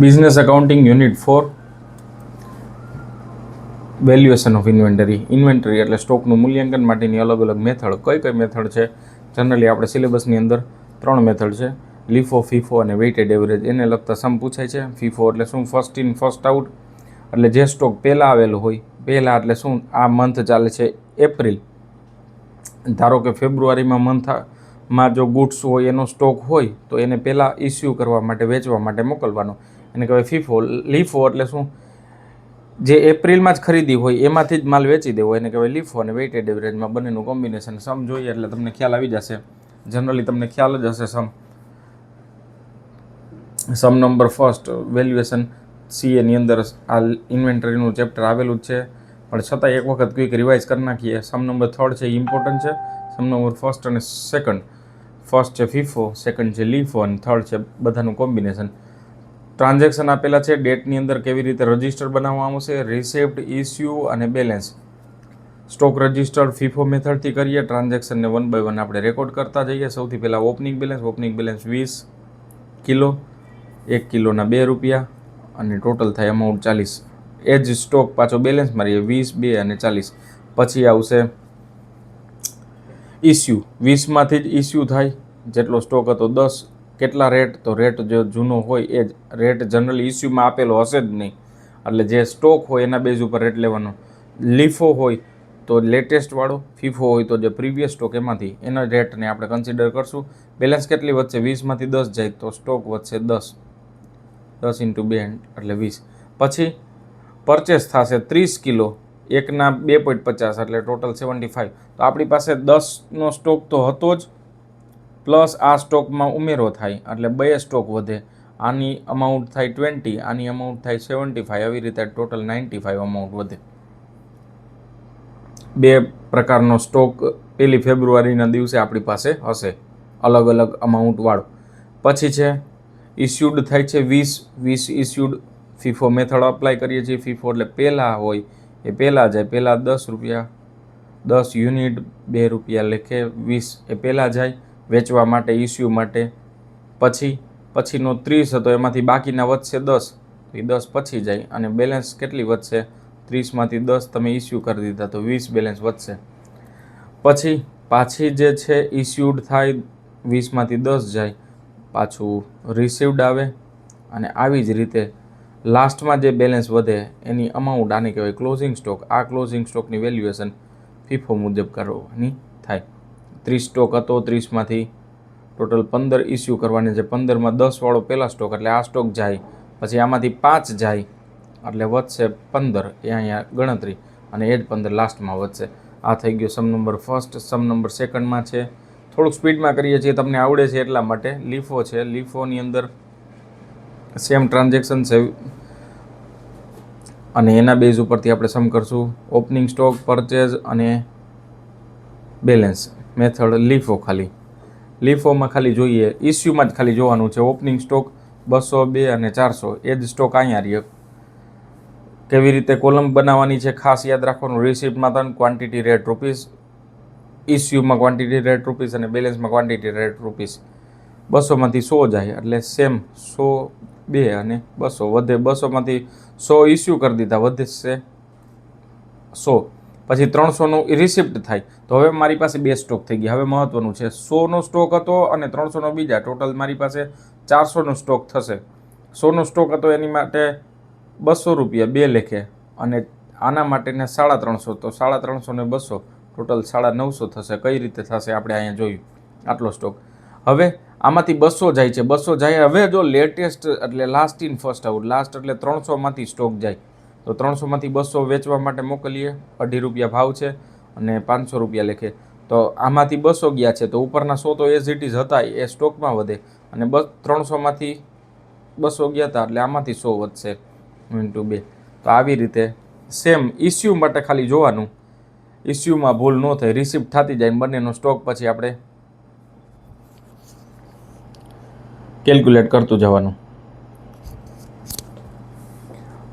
Business accounting unit 4 valuation of inventory એટલે સ્ટોકનું મૂલ્યાંકન માટેની અલગ અલગ મેથડ. કઈ મેથડ છે? જનરલી આપણે સિલેબસની અંદર 3 મેથડ છે, લીફો, ફીફો અને વેઇટેડ એવરેજ. એને લગતા સમ પૂછાય છે. ફીફો એટલે શું? ફર્સ્ટ ઇન ફર્સ્ટ આઉટ, એટલે જે સ્ટોક પહેલાં આવેલો હોય, પહેલાં એટલે શું? આ મંથ ચાલે છે એપ્રિલ, ધારો કે ફેબ્રુઆરીમાં મંથમાં જો ગુડ્સ હોય, એનો સ્ટોક હોય તો એને પહેલાં ઇસ્યુ કરવા માટે, વેચવા માટે મોકલવાનો, એને કહેવાય ફીફો. લીફો એટલે શું? જે એપ્રિલમાં જ ખરીદી હોય એમાંથી જ માલ વેચી દેવો, એને કહેવાય લીફો. અને વેઇટેડ એવરેજમાં બંનેનું કોમ્બિનેશન. સમ જોઈએ એટલે તમને ખ્યાલ આવી જશે. જનરલી તમને ખ્યાલ જ હશે સમ નંબર ફર્સ્ટ વેલ્યુએશન CAની અંદર આ ઇન્વેન્ટરીનું ચેપ્ટર આવેલું જ છે, પણ છતાં એક વખત ક્વિક રિવાઇઝ કરી નાખીએ. સમ નંબર 3 છે, ઇમ્પોર્ટન્ટ છે. સમ નંબર ફર્સ્ટ અને સેકન્ડ. ફર્સ્ટ છે ફીફો, સેકન્ડ છે લીફો અને થર્ડ છે બધાનું કોમ્બિનેશન. ટ્રાન્ઝેક્શન આપેલા છે, ડેટની અંદર કેવી રીતે રજિસ્ટર બનાવવામાં આવશે, રિસિપ્ટ, ઇસ્યુ અને બેલેન્સ. સ્ટોક રજિસ્ટર ફીફો મેથડથી કરીએ. ટ્રાન્ઝેક્શનને 1 by 1 આપણે રેકોર્ડ કરતા જઈએ. સૌથી પહેલાં ઓપનિંગ બેલેન્સ 20 કિલો, 1 કિલોના 2 રૂપિયા અને ટોટલ થાય અમાઉન્ટ 40. એ જ સ્ટોક પાછો બેલેન્સ મારીએ 20, 2 અને 40. પછી આવશે ઇસ્યુ. 20માંથી જ ઇસ્યુ થાય. જેટલો સ્ટોક હતો 10. કેટલા રેટ? તો રેટ જો જૂનો હોય એ જ રેટ જનરલી ઇસ્યુમાં આપેલો હશે જ નહીં, એટલે જે સ્ટોક હોય એના બેઝ ઉપર રેટ લેવાનો. લીફો હોય તો લેટેસ્ટવાળો, ફીફો હોય તો જે પ્રીવિયસ સ્ટોક એમાંથી એના રેટને આપણે કન્સિડર કરશું. બેલેન્સ કેટલી વધશે? 20માંથી 10 જાય તો સ્ટોક વધશે 10. 10 × 2 એટલે 20. પછી પરચેસ થશે 30 કિલો, એકના 2.50 એટલે ટોટલ 75. તો આપણી પાસે 10નો સ્ટોક તો હતો જ, પ્લસ આ સ્ટોકમાં ઉમેરો થાય એટલે 2 સ્ટોક વધે. આની અમાઉન્ટ થાય 20, આની અમાઉન્ટ થાય 75. આવી રીતે ટોટલ 95 અમાઉન્ટ વધે. 2 પ્રકારનો સ્ટોક 1 ફેબ્રુઆરીના દિવસે આપણી પાસે હશે, અલગ અલગ અમાઉન્ટવાળો. પછી છે ઇસ્યુડ થાય છે 20 ઇસ્યુડ. ફીફો મેથડ અપ્લાય કરીએ છીએ. ફીફો એટલે પહેલાં હોય એ પહેલાં જાય. પહેલાં 10 રૂપિયા, 10 યુનિટ 2 રૂપિયા લેખે 20 એ પહેલાં જાય વેચવા માટે, ઇસ્યુ માટે. પછીનો 30 હતો, એમાંથી બાકીના વધશે 10, એ 10 પછી જાય. અને બેલેન્સ કેટલી વધશે? 30માંથી 10 તમે ઇસ્યુ કરી દીધા તો 20 બેલેન્સ વધશે. પછી પાછી જે છે ઇસ્યુડ થાય, 20માંથી 10 જાય, પાછું રિસીવ્ડ આવે. અને આવી જ રીતે લાસ્ટમાં જે બેલેન્સ વધે એની અમાઉન્ટ, આને કહેવાય ક્લોઝિંગ સ્ટોક. આ ક્લોઝિંગ સ્ટોકની વેલ્યુએશન ફીફો મુજબ કરવાની થાય. 30 સ્ટોક હતો, 30માંથી ટોટલ 15 ઇસ્યુ કરવાની છે. 15માં 10 વાળો પહેલા સ્ટોક એટલે આ સ્ટોક જાય. પછી આમાંથી 5 જાય એટલે વધશે 15, એ અહીંયા ગણતરી, અને એ જ 15 લાસ્ટમાં વધશે. આ થઈ ગયો sum number first. Sum number સેકન્ડમાં છે, થોડુંક સ્પીડમાં કરીએ છીએ, તમને આવડે છે એટલા માટે. લીફો છે. લીફોની અંદર સેમ ટ્રાન્ઝેક્શન છે અને એના બેઝ ઉપરથી આપણે સમ કરશું. ઓપનિંગ સ્ટોક, પરચેઝ અને બેલેન્સ મેથડ. લીફોમાં ખાલી જોઈએ, ઇસ્યુમાં જ ખાલી જોવાનું છે. ઓપનિંગ સ્ટોક 200, 2 અને 400 એ જ સ્ટોક અહીંયા રહે. કેવી રીતે કોલમ બનાવવાની છે ખાસ યાદ રાખવાનું. રિસિપ્ટમાં 3, ક્વોન્ટિટી રેટ રૂપીસ, ઇસ્યુમાં ક્વોન્ટિટી રેટ રૂપીસ અને બેલેન્સમાં ક્વોન્ટિટી રેટ રૂપીસ. 200માંથી 100 જાય એટલે સેમ 100, 2 અને 200 વધે. 200માંથી 100 ઇસ્યુ કરી દીધા, વધશે 100. પછી 300નું રિસિપ્ટ થાય. તો હવે મારી પાસે 2 સ્ટોક થઈ ગયા. હવે મહત્વનું છે, 100નો સ્ટોક હતો અને 300નો બીજા. ટોટલ મારી પાસે 400નો સ્ટોક થશે. 100નો સ્ટોક હતો એની માટે 200 રૂપિયા 2 લેખે, અને આના માટેને 350. તો 350 ને 200 ટોટલ 950 થશે. કઈ રીતે થશે આપણે અહીંયા જોયું. આટલો સ્ટોક. હવે આમાંથી 200 જાય છે. 200 જાય. હવે જો લેટેસ્ટ એટલે last in first out, last એટલે 300માંથી સ્ટોક જાય તો 300માંથી 200 વેચવા માટે મોકલીએ. 2.5 રૂપિયા ભાવ છે અને 500 રૂપિયા લેખે. તો આમાંથી 200 ગયા છે તો ઉપરના 100 તો એઝ ઇટ ઇઝ હતા એ સ્ટોકમાં વધે, અને 300માંથી 200 ગયા હતા એટલે આમાંથી 100 વધશે × 2. તો આવી રીતે સેમ ઇસ્યુ માટે ખાલી જોવાનું, ઇસ્યુમાં ભૂલ ન થાય, રિસિપ્ટ થતી જાય બંનેનો સ્ટોક પછી આપણે કેલ્ક્યુલેટ કરતું જવાનું.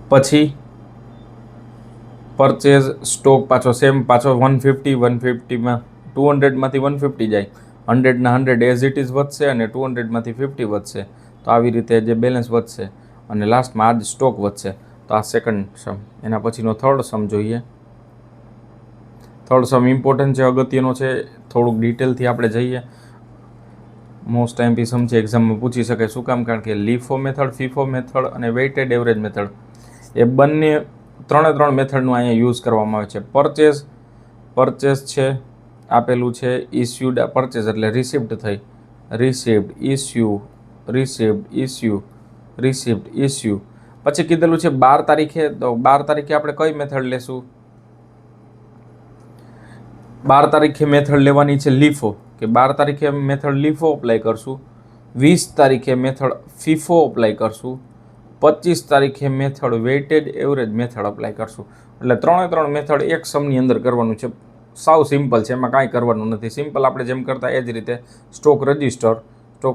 પછી પરચેઝ સ્ટોક પાછો સેમ, પાછો 150માં 200માંથી 150 જાય, 100ના 100 એઝ ઇટ ઇઝ વધશે અને 200માંથી 50 વધશે. તો આવી રીતે જે બેલેન્સ વધશે. અને લાસ્ટમાં આ જ સ્ટોક વધશે. તો આ સેકન્ડ સમ. એના પછીનો થર્ડ સમ જોઈએ. થર્ડ સમ ઇમ્પોર્ટન્ટ છે, અગત્યનો છે, થોડુંક ડિટેલથી આપણે જઈએ. મોસ્ટ ટાઈમથી સમ છે, એક્ઝામમાં પૂછી શકે. શું કામ? કારણ કે લીફો મેથડ, ફીફો મેથડ અને વેઇટેડ એવરેજ મેથડ એ બંને ત્રણે મેથડનું અહીંયા યુઝ કરવામાં આવે છે. પરચેસ છે આપેલું છે, ઇસ્યુડ પરચેસ એટલે રિસિપ્ટ થઈ, રિસિપ્ટ ઇસ્યુ. પછી કીધેલું છે 12 તારીખે. તો 12 તારીખે આપણે કઈ મેથડ લેશું? 12 તારીખે મેથડ લેવાની છે લીફો, કે 12 તારીખે મેથડ લીફો અપ્લાય કરશું. 20 તારીખે મેથડ ફીફો અપ્લાય કરશું. 25 તારીખે method weighted average method apply કરશું. એટલે ત્રણે મેથડ એક સમની અંદર કરવાનું છે. સાવ સિમ્પલ છે, એમાં કાંઈ કરવાનું નથી. સિમ્પલ આપણે જેમ કરતા એ જ રીતે સ્ટોક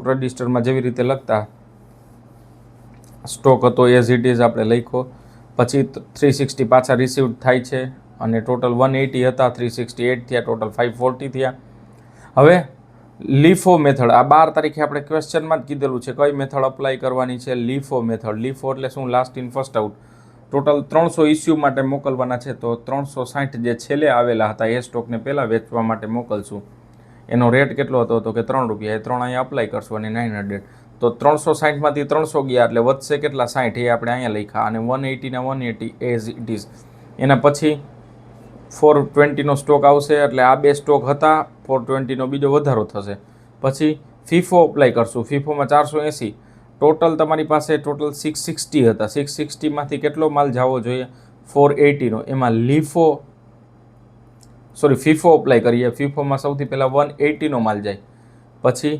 રજિસ્ટરમાં જેવી રીતે લખતા સ્ટોક હતો એઝ ઇટ ઇઝ આપણે લખ્યો. પછી 360 પાછા રિસીવ્ડ થાય છે અને ટોટલ 180 હતા, 368 થયા, ટોટલ 540 થયા. હવે લીફો મેથડ આ 12 તારીખે આપણે ક્વેશ્ચનમાં જ કીધેલું છે કઈ મેથડ અપ્લાય કરવાની છે. લીફો મેથડ. લીફો એટલે શું? Last in first out. Total 300 issue માટે મોકલવાના છે. તો 360 જે છેલ્લે આવેલા હતા એ સ્ટોકને પહેલાં વેચવા માટે મોકલશું. એનો રેટ કેટલો હતો? તો કે ₹3. એ 3 અહીંયા અપ્લાય કરશું અને 900. તો 360માંથી 300 ગયા એટલે વધશે કેટલા? 60. એ આપણે અહીંયા લખ્યા. અને 180 ના 180 એઝ ઇટ ઇઝ. એના પછી 420નો સ્ટોક આવશે, એટલે આ બે સ્ટોક હતા, 420નો બીજો વધારો થશે. પછી ફીફો અપ્લાય કરશું. ફીફોમાં 480. ટોટલ તમારી પાસે ટોટલ 660 હતા. 660માંથી કેટલો માલ જવો જોઈએ? 480નો. એમાં ફીફો અપ્લાય કરીએ. ફીફોમાં સૌથી પહેલાં 180નો માલ જાય, પછી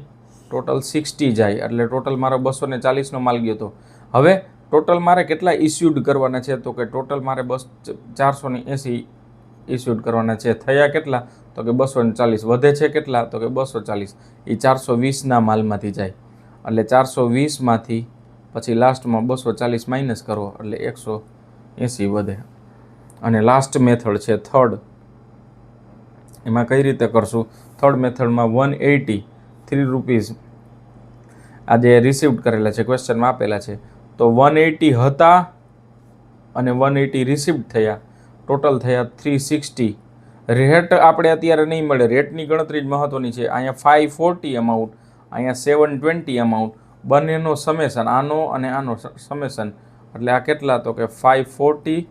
ટોટલ 60 જાય, એટલે ટોટલ મારો 240નો માલ ગયો હતો. હવે ટોટલ મારે કેટલા ઇસ્યુડ કરવાના છે? તો કે ટોટલ મારે 480 ઇસ્યુડ કરવાના છે. થયા કેટલા? તો કે 240. વધે છે કેટલા? તો કે 240. એ 420ના માલમાંથી જાય, એટલે 420માંથી પછી લાસ્ટમાં 240 માઇનસ કરો એટલે 180 વધે. અને લાસ્ટ મેથડ છે થર્ડ. એમાં કઈ રીતે કરશું? થર્ડ મેથડમાં 180 ₹3 આ જે રિસીવ્ડ કરેલા છે, ક્વેશ્ચનમાં આપેલા છે. તો 180 હતા અને 180 રિસીવ્ડ થયા, ટોટલ થયા 360. રેટ આપણે અત્યારે નહીં મળે, રેટની ગણતરી જ મહત્વની છે. અહીંયા 540 અમાઉન્ટ, અહીંયા 720 અમાઉન્ટ, બંનેનો સમેશન, આનો અને આનો સમેશન, એટલે આ કેટલા? તો કે 540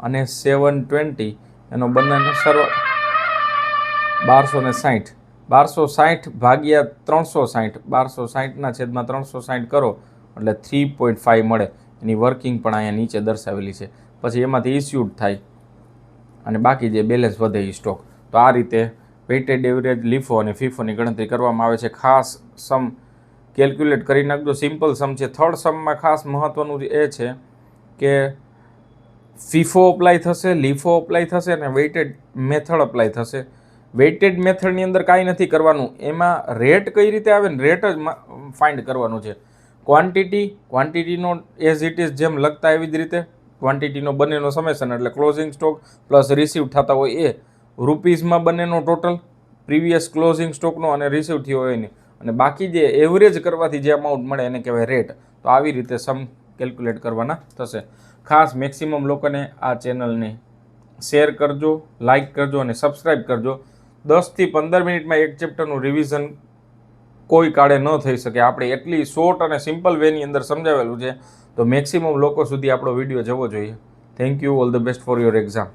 અને 720 એનો બંનેનો 1260. 1260 ભાગ્યા 360, 1260ના છેદમાં 360 કરો એટલે 3.5 મળે. એની વર્કિંગ પણ અહીંયા નીચે દર્શાવેલી છે. પછી એમાંથી ઇસ્યુડ થાય અને બાકી જે બેલેન્સ વધે એ સ્ટોક. તો આ રીતે વેઇટેડ એવરેજ, લીફો અને ફીફોની ગણતરી કરવામાં આવે છે. ખાસ સમ કેલ્ક્યુલેટ કરી નાખજો. સિમ્પલ સમ છે. થર્ડ સમમાં ખાસ મહત્ત્વનું એ છે કે ફીફો અપ્લાય થશે, લીફો અપ્લાય થશે અને વેઇટેડ મેથડ અપ્લાય થશે. વેઇટેડ મેથડની અંદર કાંઈ નથી કરવાનું. એમાં રેટ કઈ રીતે આવે ને રેટ જ ફાઇન્ડ કરવાનું છે. ક્વોન્ટિટીનો એઝ ઇટ ઇઝ જેમ લખતા એવી જ રીતે ક્વોન્ટિટીનો બંનેનો સમેશન, એટલે ક્લોઝિંગ સ્ટોક પ્લસ રિસીવ થતા હોય એ રૂપીઝમાં બંનેનો ટોટલ પ્રીવિયસ ક્લોઝિંગ સ્ટોકનો અને રિસીવ થયો હોય એની, અને બાકી જે એવરેજ કરવાથી જે અમાઉન્ટ મળે એને કહેવાય રેટ. તો આવી રીતે સમ કેલ્ક્યુલેટ કરવાના થશે. ખાસ મેક્સિમમ લોકોને આ ચેનલને શેર કરજો, લાઇક કરજો અને સબસ્ક્રાઈબ કરજો. 10થી 15 મિનિટમાં એક ચેપ્ટરનું રિવિઝન કોઈ કાળે ન થઈ શકે. આપણે એટલી શોર્ટ અને સિમ્પલ વેની અંદર સમજાવેલું છે, તો મેક્સિમમ લોકો સુધી આપણો વિડીયો જવો જોઈએ. Thank you. All the best for your exam.